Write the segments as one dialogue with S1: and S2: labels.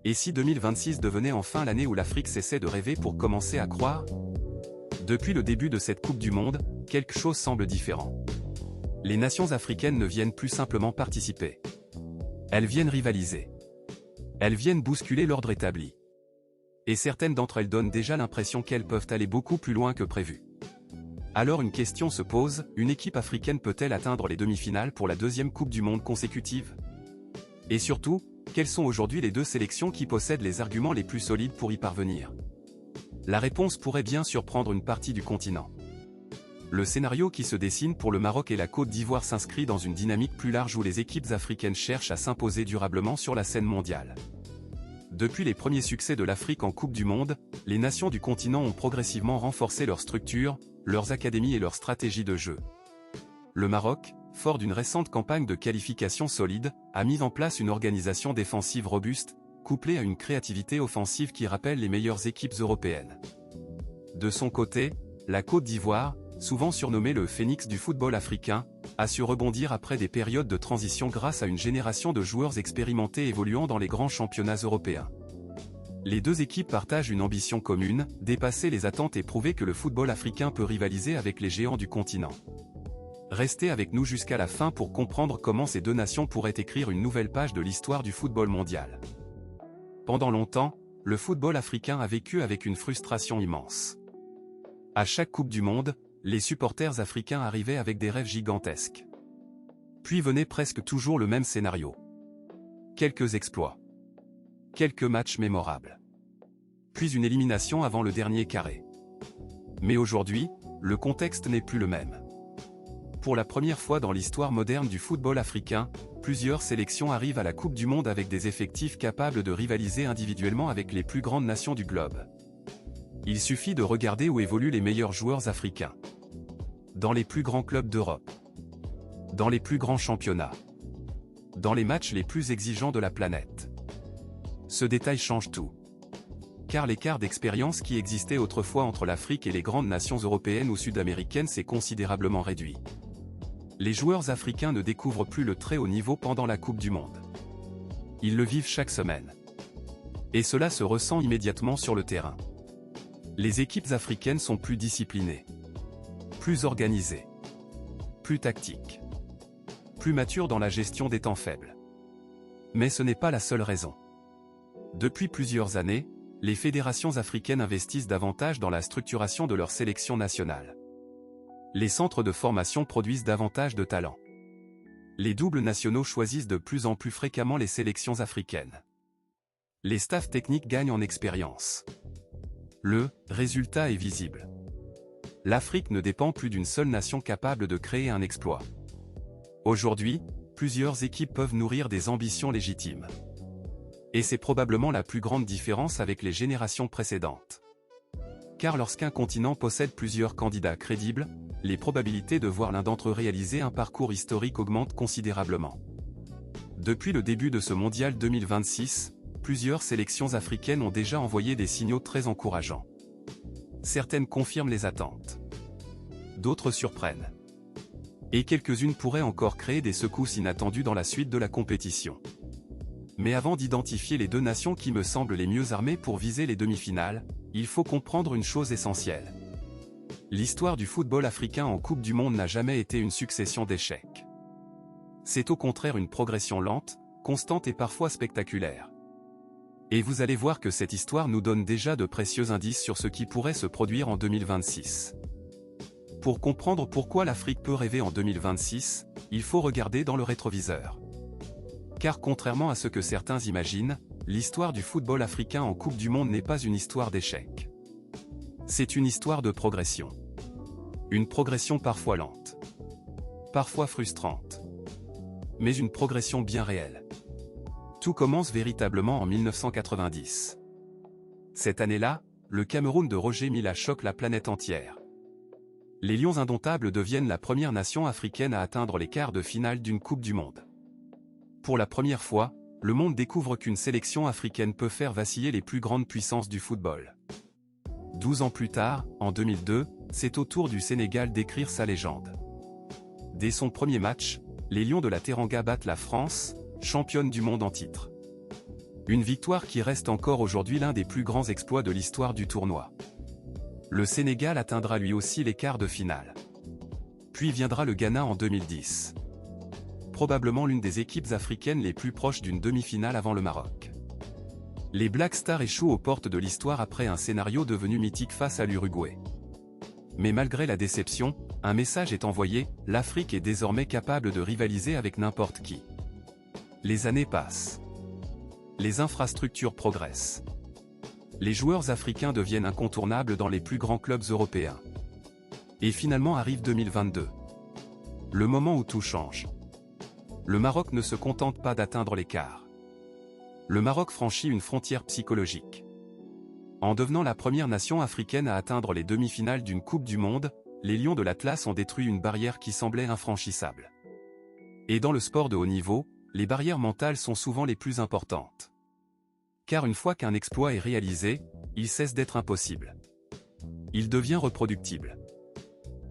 S1: Et si 2026 devenait enfin l'année où l'Afrique cessait de rêver pour commencer à croire? Depuis le début de cette Coupe du Monde, quelque chose semble différent. Les nations africaines ne viennent plus simplement participer. Elles viennent rivaliser. Elles viennent bousculer l'ordre établi. Et certaines d'entre elles donnent déjà l'impression qu'elles peuvent aller beaucoup plus loin que prévu. Alors une question se pose, une équipe africaine peut-elle atteindre les demi-finales pour la deuxième Coupe du Monde consécutive? Et surtout, quelles sont aujourd'hui les deux sélections qui possèdent les arguments les plus solides pour y parvenir? La réponse pourrait bien surprendre une partie du continent. Le scénario qui se dessine pour le Maroc et la Côte d'Ivoire s'inscrit dans une dynamique plus large où les équipes africaines cherchent à s'imposer durablement sur la scène mondiale. Depuis les premiers succès de l'Afrique en Coupe du Monde, les nations du continent ont progressivement renforcé leurs structures, leurs académies et leurs stratégies de jeu. Le Maroc, fort d'une récente campagne de qualification solide, a mis en place une organisation défensive robuste, couplée à une créativité offensive qui rappelle les meilleures équipes européennes. De son côté, la Côte d'Ivoire, souvent surnommée le phénix du football africain, a su rebondir après des périodes de transition grâce à une génération de joueurs expérimentés évoluant dans les grands championnats européens. Les deux équipes partagent une ambition commune, dépasser les attentes et prouver que le football africain peut rivaliser avec les géants du continent. Restez avec nous jusqu'à la fin pour comprendre comment ces deux nations pourraient écrire une nouvelle page de l'histoire du football mondial. Pendant longtemps, le football africain a vécu avec une frustration immense. À chaque Coupe du Monde, les supporters africains arrivaient avec des rêves gigantesques. Puis venait presque toujours le même scénario. Quelques exploits. Quelques matchs mémorables. Puis une élimination avant le dernier carré. Mais aujourd'hui, le contexte n'est plus le même. Pour la première fois dans l'histoire moderne du football africain, plusieurs sélections arrivent à la Coupe du Monde avec des effectifs capables de rivaliser individuellement avec les plus grandes nations du globe. Il suffit de regarder où évoluent les meilleurs joueurs africains. Dans les plus grands clubs d'Europe. Dans les plus grands championnats. Dans les matchs les plus exigeants de la planète. Ce détail change tout. Car l'écart d'expérience qui existait autrefois entre l'Afrique et les grandes nations européennes ou sud-américaines s'est considérablement réduit. Les joueurs africains ne découvrent plus le très haut niveau pendant la Coupe du Monde. Ils le vivent chaque semaine. Et cela se ressent immédiatement sur le terrain. Les équipes africaines sont plus disciplinées, plus organisées, plus tactiques, plus matures dans la gestion des temps faibles. Mais ce n'est pas la seule raison. Depuis plusieurs années, les fédérations africaines investissent davantage dans la structuration de leur sélection nationale. Les centres de formation produisent davantage de talents. Les doubles nationaux choisissent de plus en plus fréquemment les sélections africaines. Les staffs techniques gagnent en expérience. Le résultat est visible. L'Afrique ne dépend plus d'une seule nation capable de créer un exploit. Aujourd'hui, plusieurs équipes peuvent nourrir des ambitions légitimes. Et c'est probablement la plus grande différence avec les générations précédentes. Car lorsqu'un continent possède plusieurs candidats crédibles, les probabilités de voir l'un d'entre eux réaliser un parcours historique augmentent considérablement. Depuis le début de ce mondial 2026, plusieurs sélections africaines ont déjà envoyé des signaux très encourageants. Certaines confirment les attentes. D'autres surprennent. Et quelques-unes pourraient encore créer des secousses inattendues dans la suite de la compétition. Mais avant d'identifier les deux nations qui me semblent les mieux armées pour viser les demi-finales, il faut comprendre une chose essentielle. L'histoire du football africain en Coupe du Monde n'a jamais été une succession d'échecs. C'est au contraire une progression lente, constante et parfois spectaculaire. Et vous allez voir que cette histoire nous donne déjà de précieux indices sur ce qui pourrait se produire en 2026. Pour comprendre pourquoi l'Afrique peut rêver en 2026, il faut regarder dans le rétroviseur. Car contrairement à ce que certains imaginent, l'histoire du football africain en Coupe du Monde n'est pas une histoire d'échec. C'est une histoire de progression. Une progression parfois lente. Parfois frustrante. Mais une progression bien réelle. Tout commence véritablement en 1990. Cette année-là, le Cameroun de Roger Mila choque la planète entière. Les Lions indomptables deviennent la première nation africaine à atteindre les quarts de finale d'une Coupe du Monde. Pour la première fois, le monde découvre qu'une sélection africaine peut faire vaciller les plus grandes puissances du football. 12 ans plus tard, en 2002, c'est au tour du Sénégal d'écrire sa légende. Dès son premier match, les Lions de la Teranga battent la France, championne du monde en titre. Une victoire qui reste encore aujourd'hui l'un des plus grands exploits de l'histoire du tournoi. Le Sénégal atteindra lui aussi les quarts de finale. Puis viendra le Ghana en 2010. Probablement l'une des équipes africaines les plus proches d'une demi-finale avant le Maroc. Les Black Stars échouent aux portes de l'histoire après un scénario devenu mythique face à l'Uruguay. Mais malgré la déception, un message est envoyé, l'Afrique est désormais capable de rivaliser avec n'importe qui. Les années passent. Les infrastructures progressent. Les joueurs africains deviennent incontournables dans les plus grands clubs européens. Et finalement arrive 2022. Le moment où tout change. Le Maroc ne se contente pas d'atteindre les quarts. Le Maroc franchit une frontière psychologique. En devenant la première nation africaine à atteindre les demi-finales d'une Coupe du Monde, les Lions de l'Atlas ont détruit une barrière qui semblait infranchissable. Et dans le sport de haut niveau, les barrières mentales sont souvent les plus importantes. Car une fois qu'un exploit est réalisé, il cesse d'être impossible. Il devient reproductible.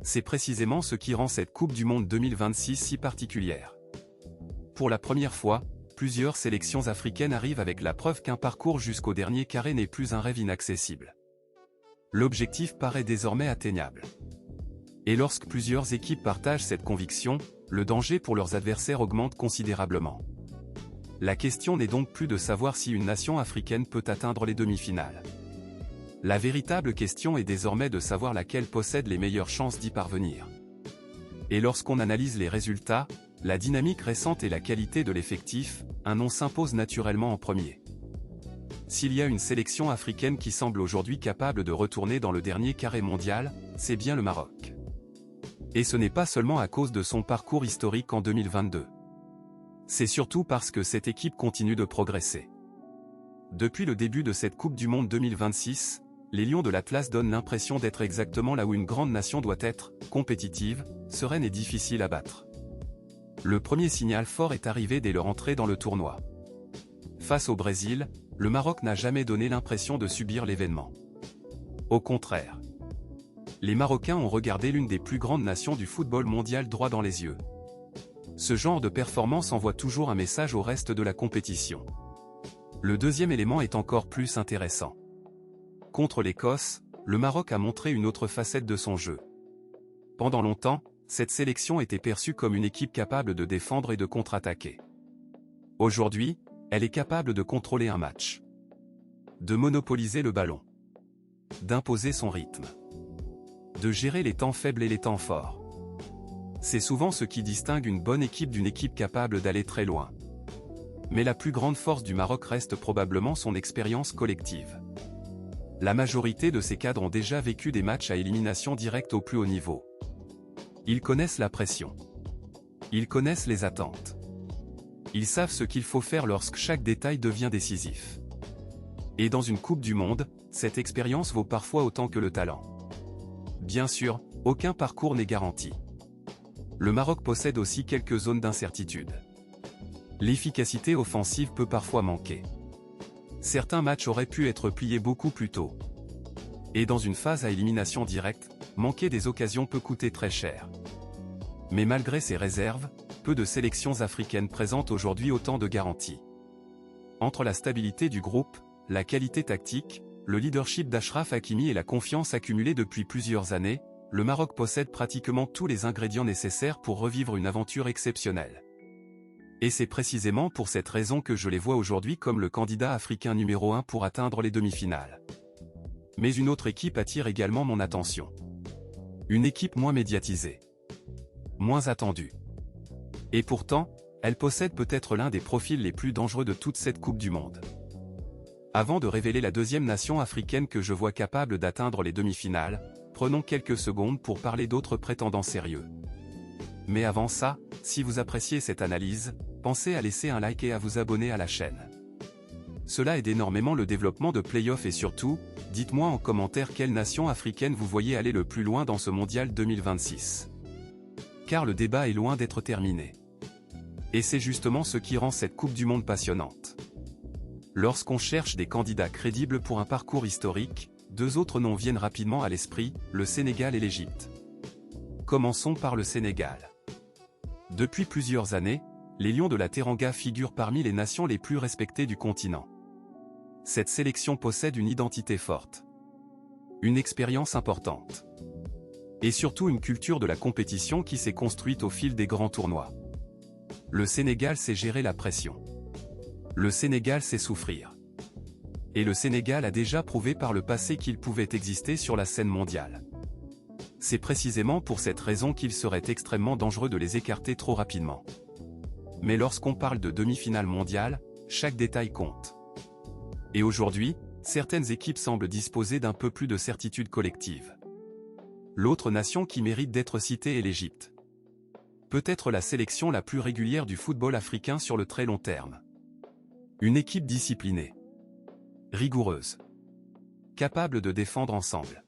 S1: C'est précisément ce qui rend cette Coupe du Monde 2026 si particulière. Pour la première fois, plusieurs sélections africaines arrivent avec la preuve qu'un parcours jusqu'au dernier carré n'est plus un rêve inaccessible. L'objectif paraît désormais atteignable. Et lorsque plusieurs équipes partagent cette conviction, le danger pour leurs adversaires augmente considérablement. La question n'est donc plus de savoir si une nation africaine peut atteindre les demi-finales. La véritable question est désormais de savoir laquelle possède les meilleures chances d'y parvenir. Et lorsqu'on analyse les résultats, la dynamique récente et la qualité de l'effectif, un nom s'impose naturellement en premier. S'il y a une sélection africaine qui semble aujourd'hui capable de retourner dans le dernier carré mondial, c'est bien le Maroc. Et ce n'est pas seulement à cause de son parcours historique en 2022. C'est surtout parce que cette équipe continue de progresser. Depuis le début de cette Coupe du Monde 2026, les Lions de l'Atlas donnent l'impression d'être exactement là où une grande nation doit être, compétitive, sereine et difficile à battre. Le premier signal fort est arrivé dès leur entrée dans le tournoi. Face au Brésil, le Maroc n'a jamais donné l'impression de subir l'événement. Au contraire. Les Marocains ont regardé l'une des plus grandes nations du football mondial droit dans les yeux. Ce genre de performance envoie toujours un message au reste de la compétition. Le deuxième élément est encore plus intéressant. Contre l'Écosse, le Maroc a montré une autre facette de son jeu. Pendant longtemps, cette sélection était perçue comme une équipe capable de défendre et de contre-attaquer. Aujourd'hui, elle est capable de contrôler un match, de monopoliser le ballon, d'imposer son rythme, de gérer les temps faibles et les temps forts. C'est souvent ce qui distingue une bonne équipe d'une équipe capable d'aller très loin. Mais la plus grande force du Maroc reste probablement son expérience collective. La majorité de ces cadres ont déjà vécu des matchs à élimination directe au plus haut niveau. Ils connaissent la pression. Ils connaissent les attentes. Ils savent ce qu'il faut faire lorsque chaque détail devient décisif. Et dans une Coupe du Monde, cette expérience vaut parfois autant que le talent. Bien sûr, aucun parcours n'est garanti. Le Maroc possède aussi quelques zones d'incertitude. L'efficacité offensive peut parfois manquer. Certains matchs auraient pu être pliés beaucoup plus tôt. Et dans une phase à élimination directe, manquer des occasions peut coûter très cher. Mais malgré ces réserves, peu de sélections africaines présentent aujourd'hui autant de garanties. Entre la stabilité du groupe, la qualité tactique, le leadership d'Achraf Hakimi et la confiance accumulée depuis plusieurs années, le Maroc possède pratiquement tous les ingrédients nécessaires pour revivre une aventure exceptionnelle. Et c'est précisément pour cette raison que je les vois aujourd'hui comme le candidat africain numéro 1 pour atteindre les demi-finales. Mais une autre équipe attire également mon attention. Une équipe moins médiatisée. Moins attendue. Et pourtant, elle possède peut-être l'un des profils les plus dangereux de toute cette Coupe du Monde. Avant de révéler la deuxième nation africaine que je vois capable d'atteindre les demi-finales, prenons quelques secondes pour parler d'autres prétendants sérieux. Mais avant ça, si vous appréciez cette analyse, pensez à laisser un like et à vous abonner à la chaîne. Cela aide énormément le développement de Playoff et surtout, dites-moi en commentaire quelle nation africaine vous voyez aller le plus loin dans ce mondial 2026. Car le débat est loin d'être terminé. Et c'est justement ce qui rend cette Coupe du Monde passionnante. Lorsqu'on cherche des candidats crédibles pour un parcours historique, deux autres noms viennent rapidement à l'esprit, le Sénégal et l'Égypte. Commençons par le Sénégal. Depuis plusieurs années, les Lions de la Teranga figurent parmi les nations les plus respectées du continent. cette sélection possède une identité forte, une expérience importante, et surtout une culture de la compétition qui s'est construite au fil des grands tournois. Le Sénégal sait gérer la pression. Le Sénégal sait souffrir. Et le Sénégal a déjà prouvé par le passé qu'il pouvait exister sur la scène mondiale. C'est précisément pour cette raison qu'il serait extrêmement dangereux de les écarter trop rapidement. Mais lorsqu'on parle de demi-finale mondiale, chaque détail compte. Et aujourd'hui, certaines équipes semblent disposer d'un peu plus de certitude collective. L'autre nation qui mérite d'être citée est l'Égypte. Peut-être la sélection la plus régulière du football africain sur le très long terme. Une équipe disciplinée, rigoureuse, capable de défendre ensemble,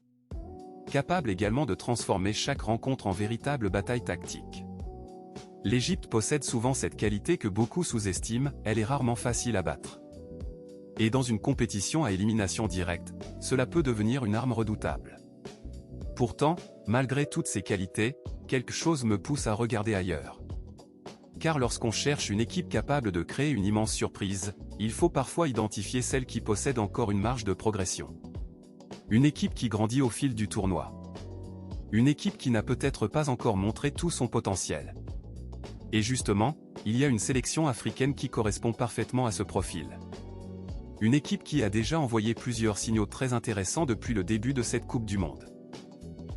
S1: capable également de transformer chaque rencontre en véritable bataille tactique. L'Égypte possède souvent cette qualité que beaucoup sous-estiment, elle est rarement facile à battre. Et dans une compétition à élimination directe, cela peut devenir une arme redoutable. Pourtant, malgré toutes ces qualités, quelque chose me pousse à regarder ailleurs. Car lorsqu'on cherche une équipe capable de créer une immense surprise, il faut parfois identifier celle qui possède encore une marge de progression. Une équipe qui grandit au fil du tournoi. Une équipe qui n'a peut-être pas encore montré tout son potentiel. Et justement, il y a une sélection africaine qui correspond parfaitement à ce profil. Une équipe qui a déjà envoyé plusieurs signaux très intéressants depuis le début de cette Coupe du Monde.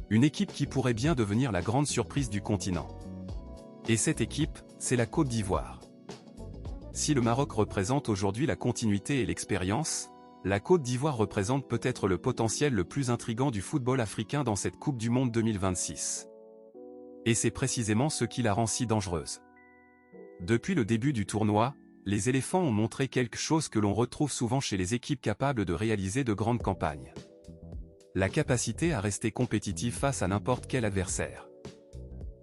S1: Une équipe qui pourrait bien devenir la grande surprise du continent. Et cette équipe, c'est la Côte d'Ivoire. Si le Maroc représente aujourd'hui la continuité et l'expérience, la Côte d'Ivoire représente peut-être le potentiel le plus intrigant du football africain dans cette Coupe du Monde 2026. Et c'est précisément ce qui la rend si dangereuse. Depuis le début du tournoi, les éléphants ont montré quelque chose que l'on retrouve souvent chez les équipes capables de réaliser de grandes campagnes. La capacité à rester compétitif face à n'importe quel adversaire.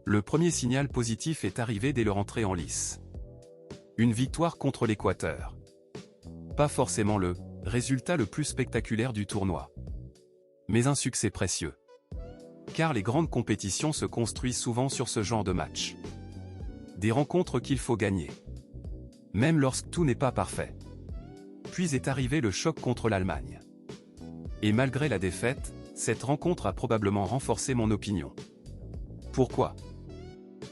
S1: Le premier signal positif est arrivé dès leur entrée en lice. Une victoire contre l'Équateur. Pas forcément le résultat le plus spectaculaire du tournoi. Mais un succès précieux. Car les grandes compétitions se construisent souvent sur ce genre de match. Des rencontres qu'il faut gagner. Même lorsque tout n'est pas parfait. Puis est arrivé le choc contre l'Allemagne. Et malgré la défaite, cette rencontre a probablement renforcé mon opinion. Pourquoi?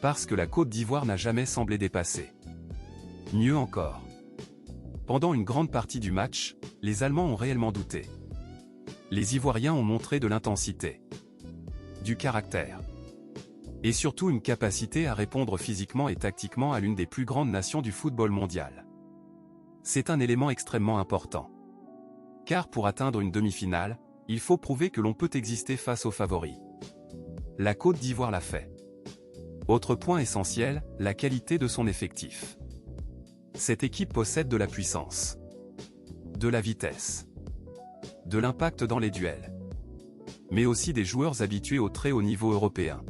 S1: Parce que la Côte d'Ivoire n'a jamais semblé dépassée. Mieux encore. Pendant une grande partie du match, les Allemands ont réellement douté. Les Ivoiriens ont montré de l'intensité, du caractère, et surtout une capacité à répondre physiquement et tactiquement à l'une des plus grandes nations du football mondial. C'est un élément extrêmement important. Car pour atteindre une demi-finale, il faut prouver que l'on peut exister face aux favoris. La Côte d'Ivoire l'a fait. Autre point essentiel, la qualité de son effectif. Cette équipe possède de la puissance, de la vitesse, de l'impact dans les duels, mais aussi des joueurs habitués au très haut niveau européen.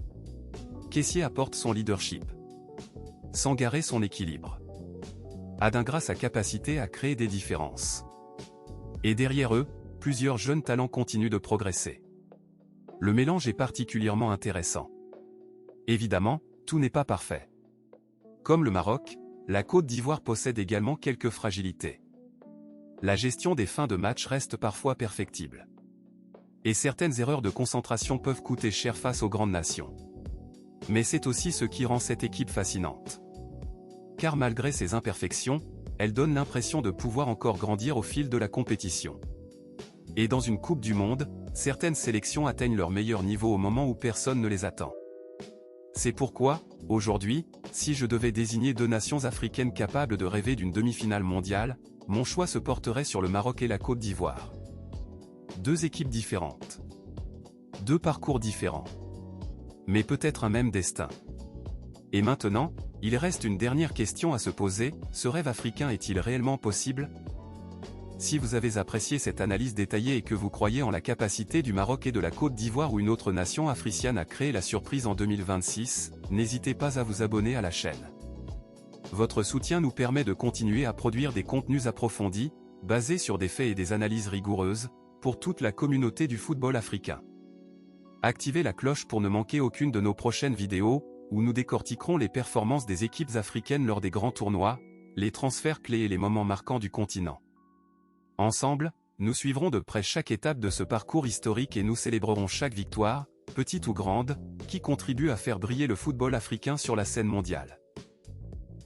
S1: Kessié apporte son leadership, Sangaré son équilibre, Adingra sa capacité à créer des différences. Et derrière eux, plusieurs jeunes talents continuent de progresser. Le mélange est particulièrement intéressant. Évidemment, tout n'est pas parfait. Comme le Maroc, la Côte d'Ivoire possède également quelques fragilités. La gestion des fins de match reste parfois perfectible. Et certaines erreurs de concentration peuvent coûter cher face aux grandes nations. Mais c'est aussi ce qui rend cette équipe fascinante. Car malgré ses imperfections, elle donne l'impression de pouvoir encore grandir au fil de la compétition. Et dans une Coupe du Monde, certaines sélections atteignent leur meilleur niveau au moment où personne ne les attend. C'est pourquoi, aujourd'hui, si je devais désigner deux nations africaines capables de rêver d'une demi-finale mondiale, mon choix se porterait sur le Maroc et la Côte d'Ivoire. Deux équipes différentes. Deux parcours différents. Mais peut-être un même destin. Et maintenant, il reste une dernière question à se poser, ce rêve africain est-il réellement possible? Si vous avez apprécié cette analyse détaillée et que vous croyez en la capacité du Maroc et de la Côte d'Ivoire ou une autre nation africaine à créer la surprise en 2026, n'hésitez pas à vous abonner à la chaîne. Votre soutien nous permet de continuer à produire des contenus approfondis, basés sur des faits et des analyses rigoureuses, pour toute la communauté du football africain. Activez la cloche pour ne manquer aucune de nos prochaines vidéos, où nous décortiquerons les performances des équipes africaines lors des grands tournois, les transferts clés et les moments marquants du continent. Ensemble, nous suivrons de près chaque étape de ce parcours historique et nous célébrerons chaque victoire, petite ou grande, qui contribue à faire briller le football africain sur la scène mondiale.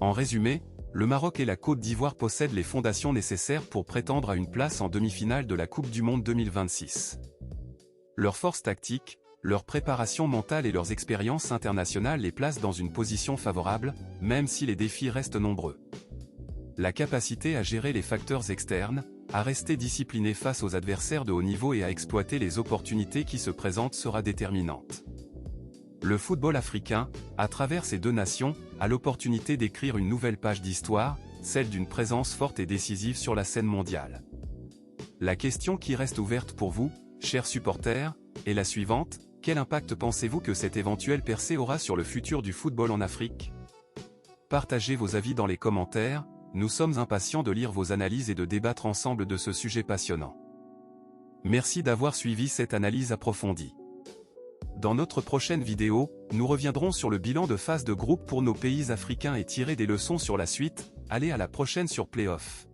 S1: En résumé, le Maroc et la Côte d'Ivoire possèdent les fondations nécessaires pour prétendre à une place en demi-finale de la Coupe du Monde 2026. Leur force tactique, leur préparation mentale et leurs expériences internationales les placent dans une position favorable, même si les défis restent nombreux. La capacité à gérer les facteurs externes, à rester discipliné face aux adversaires de haut niveau et à exploiter les opportunités qui se présentent sera déterminante. Le football africain, à travers ces deux nations, a l'opportunité d'écrire une nouvelle page d'histoire, celle d'une présence forte et décisive sur la scène mondiale. La question qui reste ouverte pour vous, chers supporters, est la suivante: quel impact pensez-vous que cette éventuelle percée aura sur le futur du football en Afrique? Partagez vos avis dans les commentaires, nous sommes impatients de lire vos analyses et de débattre ensemble de ce sujet passionnant. Merci d'avoir suivi cette analyse approfondie. Dans notre prochaine vidéo, nous reviendrons sur le bilan de phase de groupe pour nos pays africains et tirer des leçons sur la suite. Allez, à la prochaine sur Playoff.